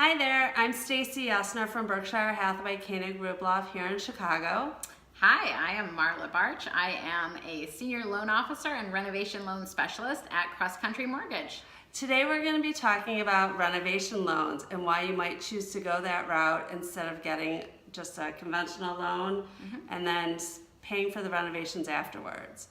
Hi there, I'm Stacy Yesner from Berkshire Hathaway Koenig Rubloff here in Chicago. Hi, I am Marla Barch. I am a Senior Loan Officer and Renovation Loan Specialist at Cross Country Mortgage. Today we're going to be talking about renovation loans and why you might choose to go that route instead of getting just a conventional loan and then paying for the renovations afterwards.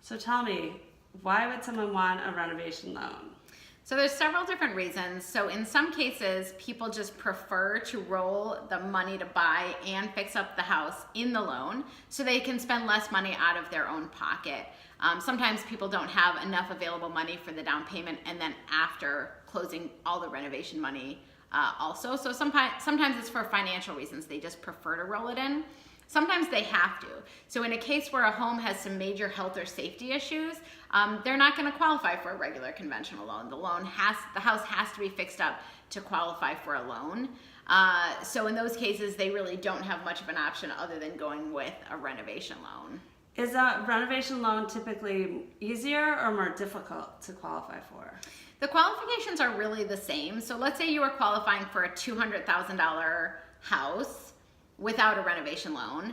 So tell me, why would someone want a renovation loan? So there's several different reasons. So in some cases, people just prefer to roll the money to buy and fix up the house in the loan so they can spend less money out of their own pocket. Sometimes people don't have enough available money for the down payment and then after closing all the renovation money also. So sometimes it's for financial reasons. They just prefer to roll it in. Sometimes they have to. So in a case where a home has some major health or safety issues, they're not going to qualify for a regular conventional loan. The house has to be fixed up to qualify for a loan. So in those cases, they really don't have much of an option other than going with a renovation loan. Is a renovation loan typically easier or more difficult to qualify for? The qualifications are really the same. So let's say you are qualifying for a $200,000 house without a renovation loan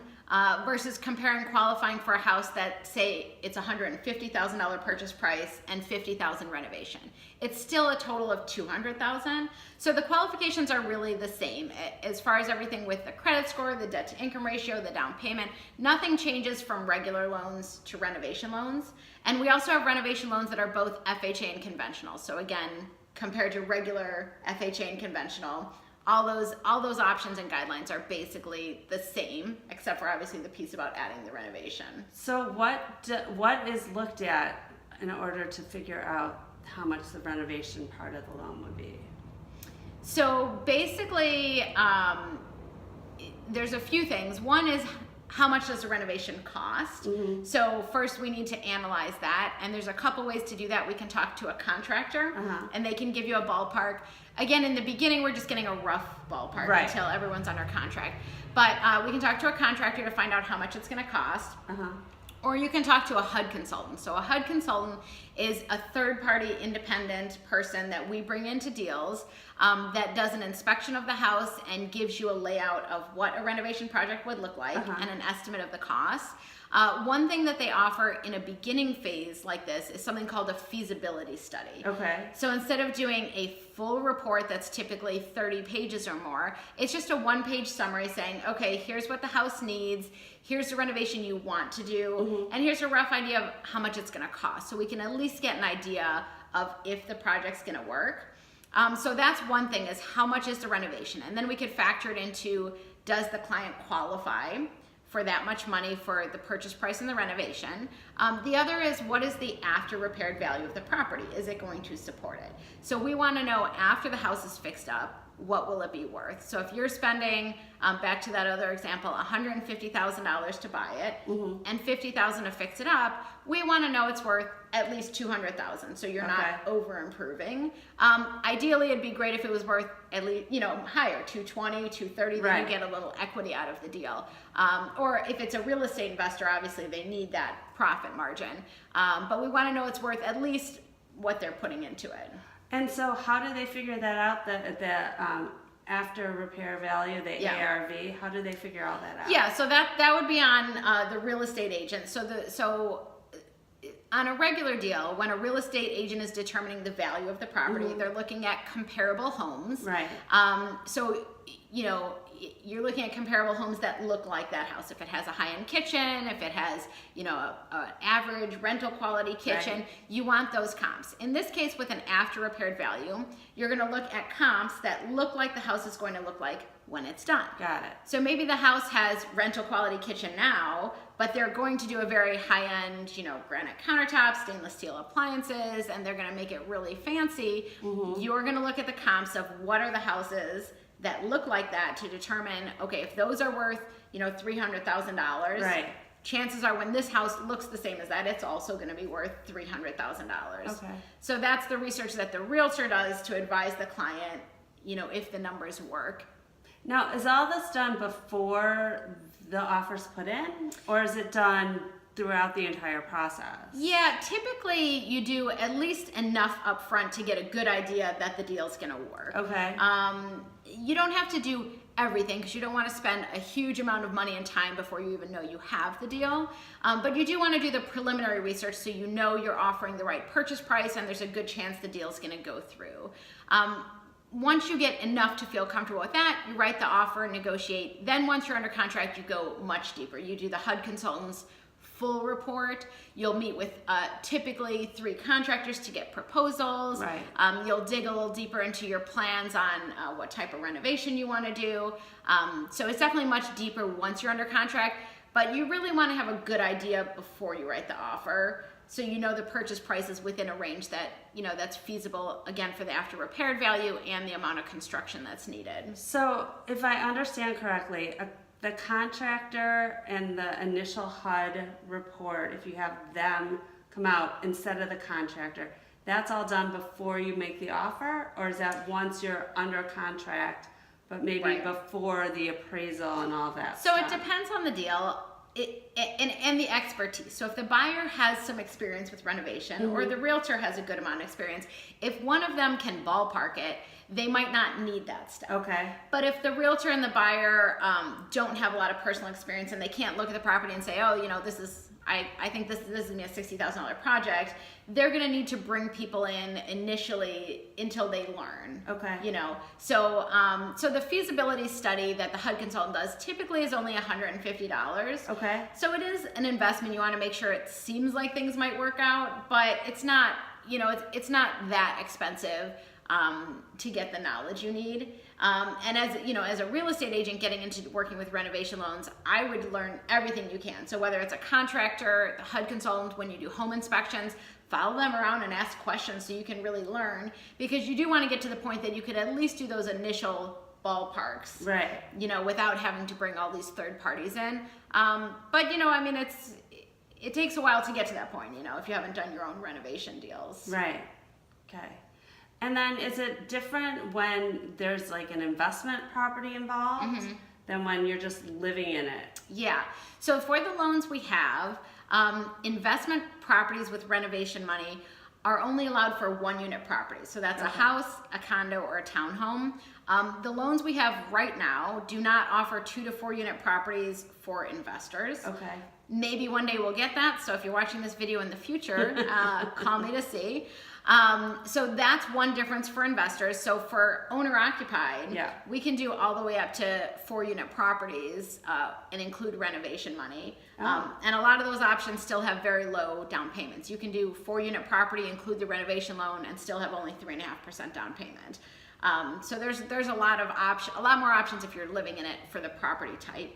versus comparing qualifying for a house that, say, it's $150,000 purchase price and $50,000 renovation. It's still a total of $200,000. So the qualifications are really the same as far as everything with the credit score, the debt to income ratio, the down payment. Nothing changes from regular loans to renovation loans. And we also have renovation loans that are both FHA and conventional. So again, compared to regular FHA and conventional, all those options and guidelines are basically the same, except for obviously the piece about adding the renovation. So what is looked at in order to figure out how much the renovation part of the loan would be? So basically, there's a few things. One is how much does the renovation cost? So first we need to analyze that, and there's a couple ways to do that. We can talk to a contractor and they can give you a ballpark. Again, in the beginning, we're just getting a rough ballpark until everyone's under contract. But we can talk to a contractor to find out how much it's going to cost. Or you can talk to a HUD consultant. So a HUD consultant is a third-party independent person that we bring into deals that does an inspection of the house and gives you a layout of what a renovation project would look like and an estimate of the cost. One thing that they offer in a beginning phase like this is something called a feasibility study. So instead of doing a full report that's typically 30 pages or more, it's just a one-page summary saying, okay, here's what the house needs, here's the renovation you want to do, and here's a rough idea of how much it's going to cost. So we can at least get an idea of if the project's going to work. So that's one thing, is how much is the renovation? And then we could factor it into, does the client qualify for that much money for the purchase price and the renovation? The other is, what is the after repaired value of the property? Is it going to support it? So we want to know, after the house is fixed up, what will it be worth? So if you're spending, back to that other example, $150,000 to buy it and $50,000 to fix it up, we want to know it's worth at least $200,000. So you're not over improving. Ideally, it'd be great if it was worth at least, higher, $220,000, $230,000, then you get a little equity out of the deal. Or if it's a real estate investor, obviously they need that profit margin. But we want to know it's worth at least what they're putting into it. And so how do they figure that out, the after repair value, the ARV? How do they figure all that out? Yeah, so that would be on the real estate agent. So on a regular deal, when a real estate agent is determining the value of the property, they're looking at comparable homes. So, you're looking at comparable homes that look like that house. If it has a high-end kitchen, if it has, an average rental quality kitchen, you want those comps. In this case, with an after repaired value, you're going to look at comps that look like the house is going to look like when it's done. Got it. So maybe the house has rental quality kitchen now, but they're going to do a very high-end, granite countertops, stainless steel appliances, and they're going to make it really fancy. You're going to look at the comps of what are the houses that look like that to determine, okay, if those are worth, $300,000, chances are when this house looks the same as that, it's also going to be worth $300,000. So that's the research that the realtor does to advise the client, if the numbers work. Now, is all this done before the offer's put in, or is it done throughout the entire process? Yeah, typically you do at least enough upfront to get a good idea that the deal's gonna work. Okay. you don't have to do everything because you don't want to spend a huge amount of money and time before you even know you have the deal. But you do want to do the preliminary research so you know you're offering the right purchase price and there's a good chance the deal's going to go through. Once you get enough to feel comfortable with that, you write the offer, negotiate. Then once you're under contract, you go much deeper. You do the HUD consultant's full report. You'll meet with typically 3 contractors to get proposals. Right. You'll dig a little deeper into your plans on what type of renovation you want to do. So it's definitely much deeper once you're under contract, but you really want to have a good idea before you write the offer, so you know the purchase price is within a range that, you know, that's feasible, again, for the after repaired value and the amount of construction that's needed. So if I understand correctly, the contractor and the initial HUD report, if you have them come out instead of the contractor, that's all done before you make the offer? Or is that once you're under contract, but maybe Right. before the appraisal and all that So stuff? it depends on the deal and the expertise. So if the buyer has some experience with renovation or the realtor has a good amount of experience, if one of them can ballpark it, they might not need that stuff. Okay. But if the realtor and the buyer don't have a lot of personal experience and they can't look at the property and say, oh, you know, this is, I think this is gonna be a $60,000 project, they're gonna need to bring people in initially until they learn. Okay. You know, so so the feasibility study that the HUD consultant does typically is only $150. Okay. So it is an investment. You want to make sure it seems like things might work out, but it's not, you know, it's not that expensive to get the knowledge you need. And as you know, as a real estate agent getting into working with renovation loans, I would learn everything you can. So whether it's a contractor, the HUD consultant, when you do home inspections, follow them around and ask questions so you can really learn, because you do want to get to the point that you could at least do those initial ballparks, Right. you know, without having to bring all these third parties in. But you know, I mean, it takes a while to get to that point, you know, if you haven't done your own renovation deals. Right. Okay. And then is it different when there's like an investment property involved than when you're just living in it? Yeah. So for the loans we have, investment properties with renovation money are only allowed for 1-unit properties. So that's a house, a condo, or a townhome. The loans we have right now do not offer 2 to 4 unit properties for investors. Okay. Maybe one day we'll get that. So if you're watching this video in the future, call me to see. So that's one difference for investors. So for owner occupied, we can do all the way up to 4-unit properties and include renovation money. And a lot of those options still have very low down payments. You can do 4-unit property, include the renovation loan, and still have only 3.5% down payment. So there's a lot more options if you're living in it for the property type.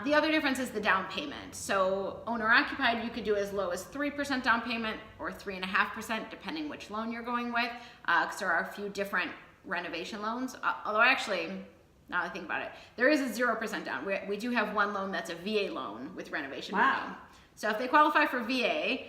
The other difference is the down payment. So owner occupied, you could do as low as 3% down payment or 3.5%, depending which loan you're going with, because there are a few different renovation loans. Although actually, now that I think about it, there is a 0% down. We do have one loan that's a VA loan with renovation money. So if they qualify for VA,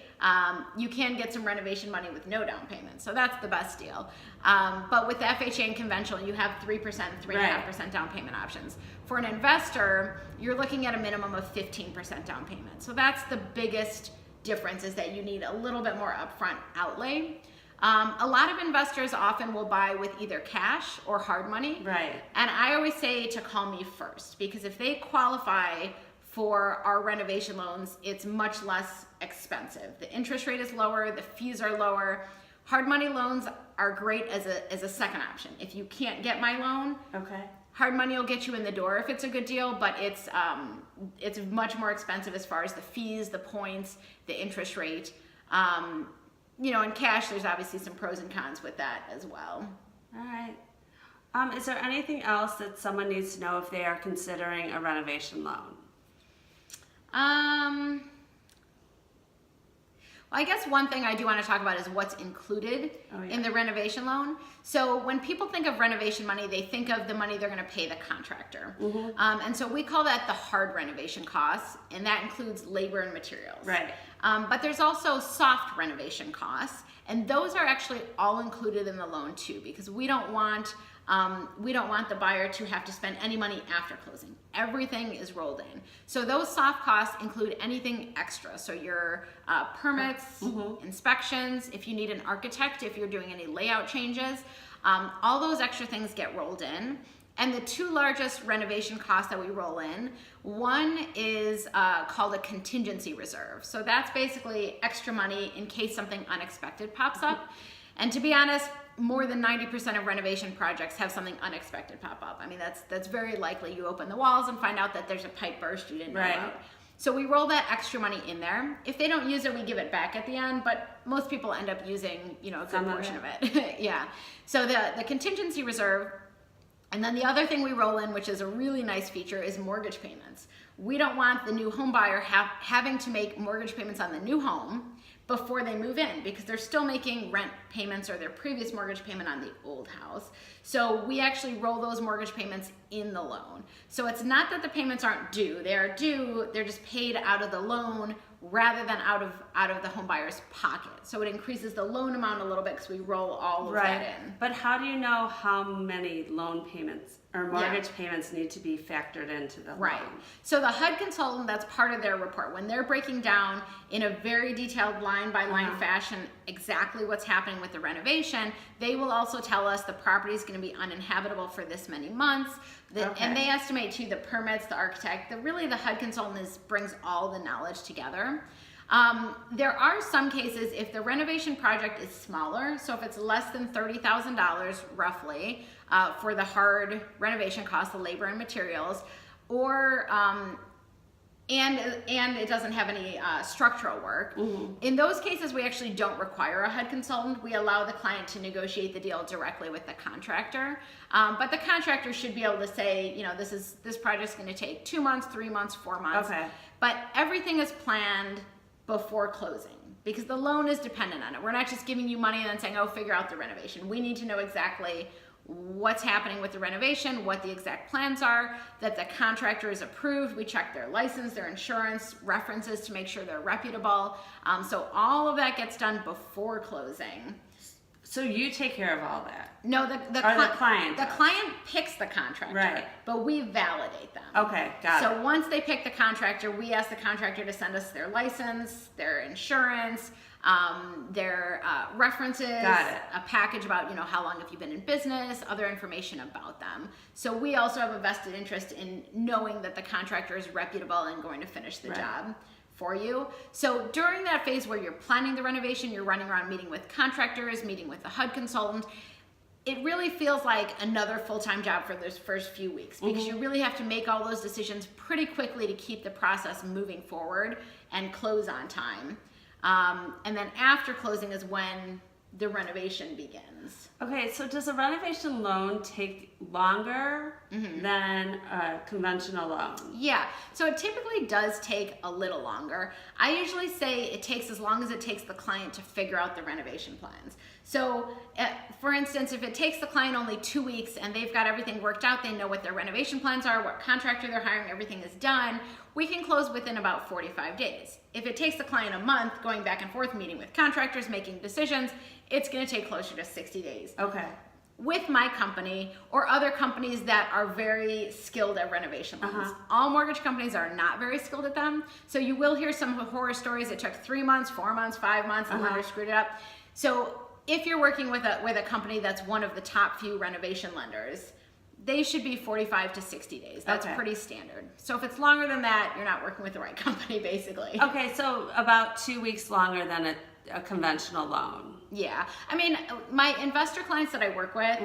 you can get some renovation money with no down payment. So that's the best deal. But with the FHA and conventional, you have 3%, 3.5% down payment options. For an investor, you're looking at a minimum of 15% down payment. So that's the biggest difference, is that you need a little bit more upfront outlay. A lot of investors often will buy with either cash or hard money. Right. And I always say to call me first, because if they qualify for our renovation loans, it's much less expensive. The interest rate is lower, the fees are lower. Hard money loans are great as a second option. If you can't get my loan, hard money will get you in the door if it's a good deal, but it's much more expensive as far as the fees, the points, the interest rate. You know, in cash, there's obviously some pros and cons with that as well. All right. Is there anything else that someone needs to know if they are considering a renovation loan? Well, I guess one thing I do want to talk about is what's included in the renovation loan. So when people think of renovation money, they think of the money they're going to pay the contractor. And so we call that the hard renovation costs, and that includes labor and materials. Right. But there's also soft renovation costs, and those are actually all included in the loan too, because we don't want the buyer to have to spend any money after closing. Everything is rolled in. So those soft costs include anything extra. So your permits, inspections, if you need an architect, if you're doing any layout changes, all those extra things get rolled in. And the two largest renovation costs that we roll in, one is called a contingency reserve. So that's basically extra money in case something unexpected pops up. And to be honest, more than 90% of renovation projects have something unexpected pop up. I mean, that's very likely. You open the walls and find out that there's a pipe burst you didn't know about. So we roll that extra money in there. If they don't use it, we give it back at the end, but most people end up using, a good portion of it. Yeah. So the contingency reserve. And then the other thing we roll in, which is a really nice feature, is mortgage payments. We don't want the new home buyer having to make mortgage payments on the new home before they move in, because they're still making rent payments or their previous mortgage payment on the old house. So we actually roll those mortgage payments in the loan. So it's not that the payments aren't due. They are due, they're just paid out of the loan rather than out of the home buyer's pocket. So it increases the loan amount a little bit because we roll all of that in. But how do you know how many loan payments or mortgage payments need to be factored into the loan? So the HUD consultant, that's part of their report. When they're breaking down in a very detailed line-by-line fashion exactly what's happening with the renovation, they will also tell us the property is going to be uninhabitable for this many months. And they estimate too the permits, the architect. The HUD consultant brings all the knowledge together. There are some cases if the renovation project is smaller, so if it's less than $30,000 roughly for the hard renovation costs, the labor and materials, or and it doesn't have any structural work. In those cases, we actually don't require a HUD consultant. We allow the client to negotiate the deal directly with the contractor. But the contractor should be able to say, this project's going to take 2 months, 3 months, 4 months. But everything is planned before closing, because the loan is dependent on it. We're not just giving you money and then saying, figure out the renovation. We need to know exactly what's happening with the renovation, what the exact plans are, that the contractor is approved. We check their license, their insurance, references to make sure they're reputable. So all of that gets done before closing. So you take care of all that? No, the client. The client picks the contractor, but we validate them. Okay, got it. So once they pick the contractor, we ask the contractor to send us their license, their insurance, their references, a package about how long have you been in business, other information about them. So we also have a vested interest in knowing that the contractor is reputable and going to finish the job for you. So during that phase where you're planning the renovation, you're running around meeting with contractors, meeting with the HUD consultant, it really feels like another full-time job for those first few weeks, because you really have to make all those decisions pretty quickly to keep the process moving forward and close on time. And then after closing is when the renovation begins. Okay, so does a renovation loan take longer than a conventional loan? Yeah, so it typically does take a little longer. I usually say it takes as long as it takes the client to figure out the renovation plans. So for instance, if it takes the client only 2 weeks and they've got everything worked out, they know what their renovation plans are, what contractor they're hiring, everything is done, we can close within about 45 days. If it takes the client a month going back and forth, meeting with contractors, making decisions, it's going to take closer to 60 days. Okay. With my company or other companies that are very skilled at renovation loans. All mortgage companies are not very skilled at them. So you will hear some horror stories. It took 3 months, 4 months, 5 months, and lenders screwed it up. So if you're working with a company that's one of the top few renovation lenders, they should be 45 to 60 days. That's pretty standard. So if it's longer than that, you're not working with the right company, basically. Okay, so about 2 weeks longer than a conventional loan. Yeah. I mean, my investor clients that I work with,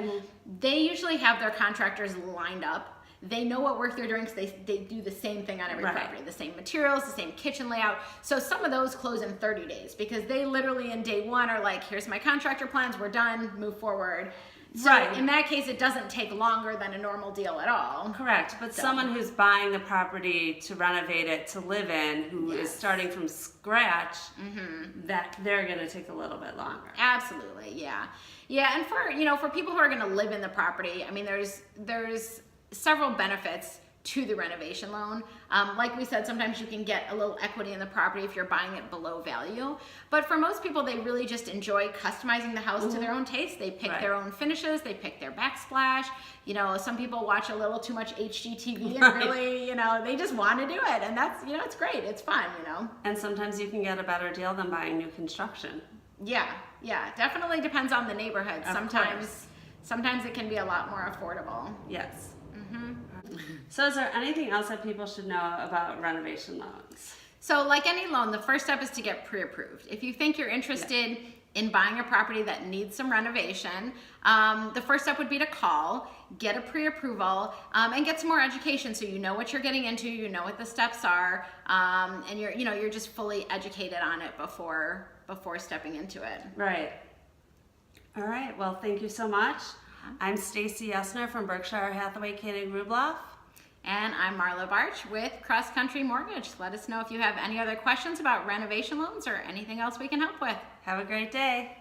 they usually have their contractors lined up. They know what work they're doing because they do the same thing on every property, the same materials, the same kitchen layout. So some of those close in 30 days because they literally in day one are like, here's my contractor plans, we're done, move forward. So in that case, it doesn't take longer than a normal deal at all. Correct, but someone who's buying the property to renovate it to live in, who is starting from scratch, that they're going to take a little bit longer. Absolutely, yeah. Yeah, and for people who are going to live in the property, I mean, there's several benefits to the renovation loan. Like we said, sometimes you can get a little equity in the property if you're buying it below value. But for most people, they really just enjoy customizing the house to their own taste. They pick their own finishes. They pick their backsplash. Some people watch a little too much HGTV and really, they just want to do it. And that's, it's great. It's fun, And sometimes you can get a better deal than buying new construction. Yeah. Definitely depends on the neighborhood. Sometimes it can be a lot more affordable. Yes. So is there anything else that people should know about renovation loans? So like any loan, the first step is to get pre-approved. If you think you're interested in buying a property that needs some renovation, the first step would be to call, get a pre-approval, and get some more education so you know what you're getting into, you know what the steps are, and you're just fully educated on it before stepping into it. Right. All right. Well, thank you so much. I'm Stacy Essner from Berkshire Hathaway Koenig Rubloff. And I'm Marla Barch with Cross Country Mortgage. Let us know if you have any other questions about renovation loans or anything else we can help with. Have a great day.